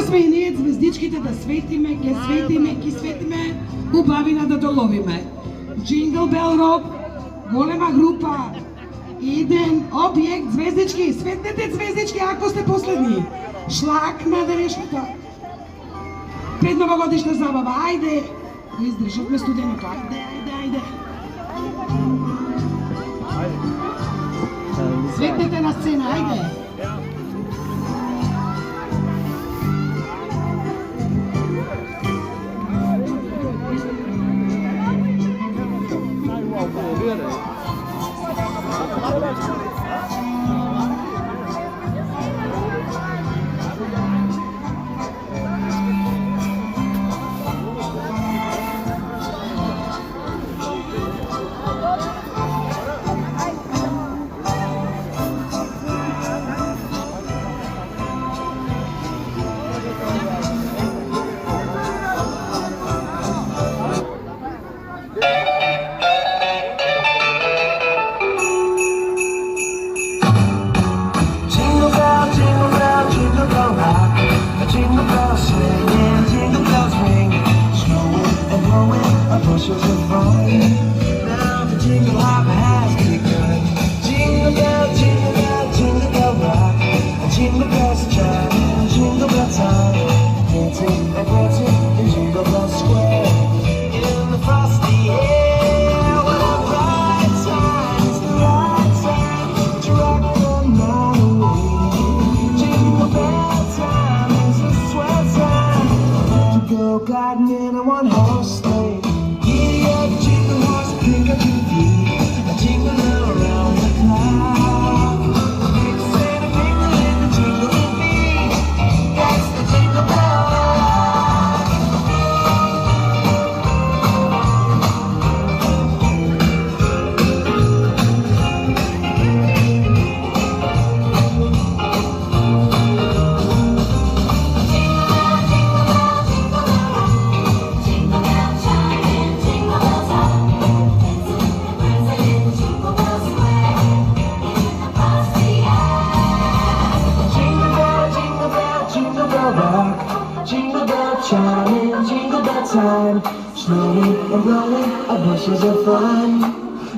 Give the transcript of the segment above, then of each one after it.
сме и ние звездичките да светиме, ќе светиме, убавина да доловиме. Джингл Бел Рок, голема група, иден објект, звездички, светнете звездички ако сте последни. Шлак на денешната предновогодишна забава, ајде, издржавме студеното, ајде. Светнете на сцена, ајде.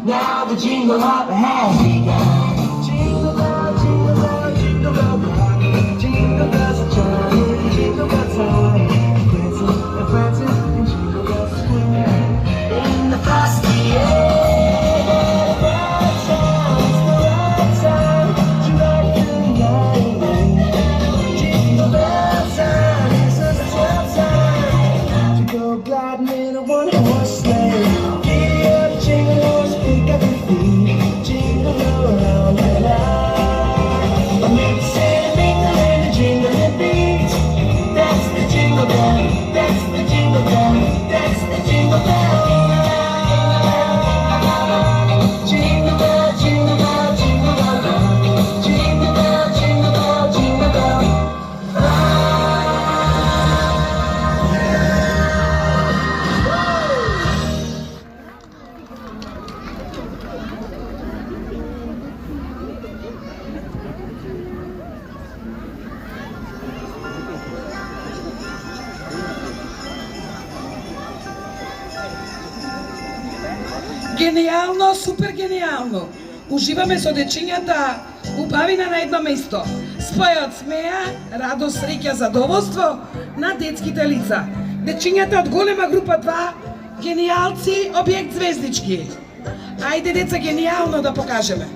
Now the jingle hop has begun. Jingle bell, jingle bell rock. Jingle bells are chiming, jingle bell time. Dancing and prancing in Jingle Bell Square. In the frosty air, that sounds the right time to rock the night. Jingle bell time is a swell time to go gliding in a one-horse sleigh. Гениално, супер гениално. Уживаме со дечињата, убавина на едно место. Спојот смеа, радост, среќа, задоволство на детските лица. Дечињата од голема група 2, гениалци, објект звездички. Ајде деца, гениално да покажеме.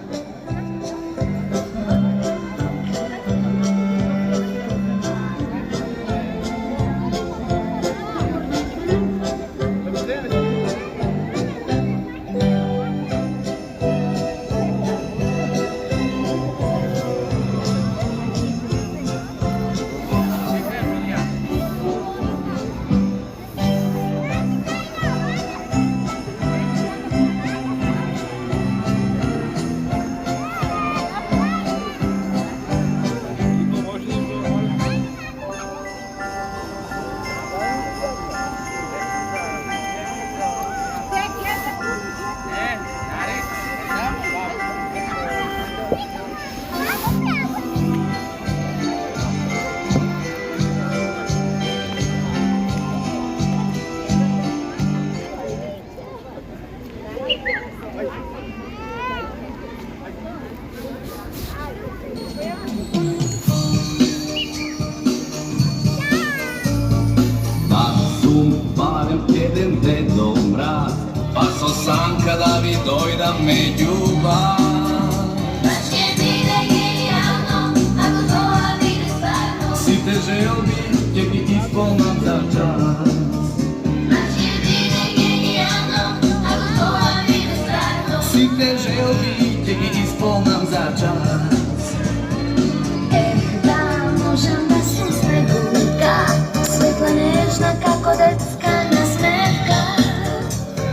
имаме љубав. Баш ќе биде генијално, ако тоа биде стварно. Сите желби ќе ги исполнам за час. Баш ќе биде генијално, ако тоа биде стварно. Сите желби ќе ги исполнам за час. Да можам да сум снегурка, светла нежна како детска насмевка.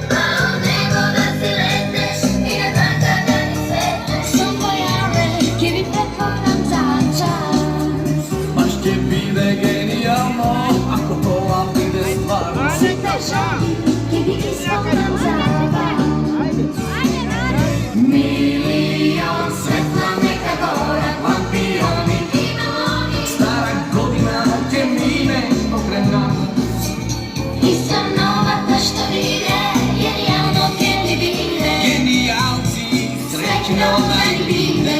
А од него да си летеш и на така да ни светеш. Со твоја рек ќе ви претворам за час. Баш ќе биде генијално, ако тоа биде стварно. Сите желби ќе ги исполнам за вас. Милион светла нека горат лампиони. Стара година ќе мине покрај нас. И со новата што биде, генијално ќе ни биде. Генијалци, среќно да ни биде.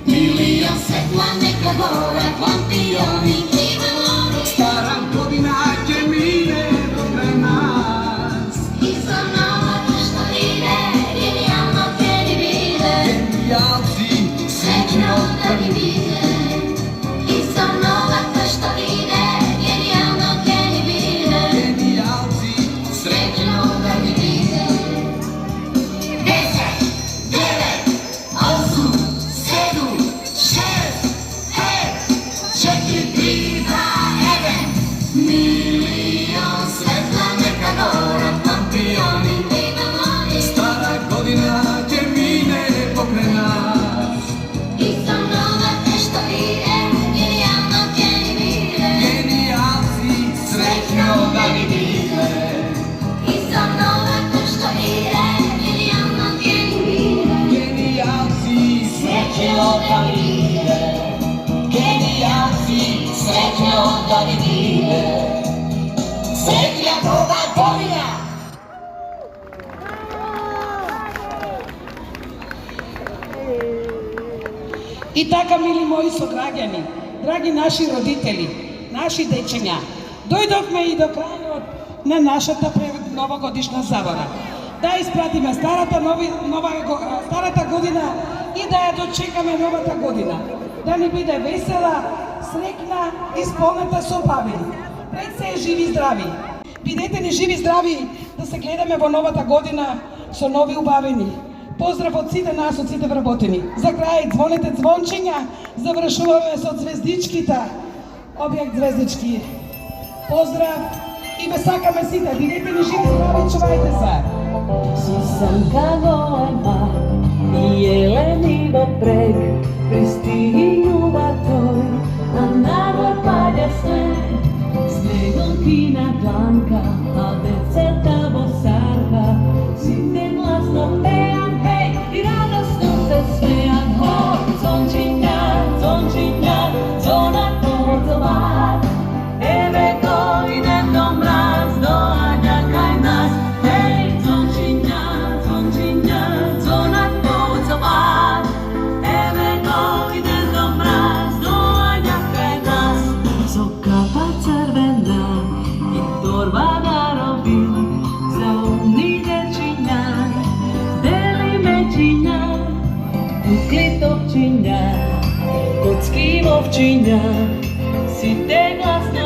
Милион светла нека горат лампиони. Стара година ќе мине покрај нас. И со новата што биде, генијално ќе ни биде. Генијалци, Среќно да ни биде. И со новата што биде, генијално ќе ни биде. генијалци, Среќно да ни биде. 10, 9, 8, 7, 6, 5, 4, 3, 2, 1. милион светла нека горат лампиони. Стара година ќе мине покрај нас. И со новата што биде, генијално ќе ни биде. Генијалци, среќно да ни биде. И со новата што биде, генијално ќе ни биде. Генијалци, среќно да ни биде. Генијалци, среќно да ни биде. Среќна нова година! И така, мили мои сограѓани, драги наши родители, наши дечиња, дојдовме и до крајот на нашата новогодишна забава. Да испратиме старата година и да ја дочекаме новата година. Да ни биде весела, среќна, исполнета со убавини. Пред се живи и здрави. Бидете ни живи и здрави да се гледаме во новата година со нови убавини. Поздрав од сите нас, од сите вработени. За крај звоните звончиња, завршуваме со звездичките. Објект звездички. Поздрав и ве сакаме сите. Бидете ни живи и здрави, чувајте се. Сусанка голема, jeleni во брег, пристигнува тој, а нагор паѓа снег. Снегонки на дланка, а децата во сарка, сите гласно пеат, хеј, и радосно се смеат. О, звончиња, звончиња, звонат поцелат. Еве дојде до мраз, доаѓа кај нас. Хеј, звончиња, звончиња, звонат поцелат. Еве дојде до мраз, доаѓа кај нас. Со капа црвена и торба на робил, за умни дечиња, дели мечиња, кукли топчиња, коцки вовчиња, сите гласно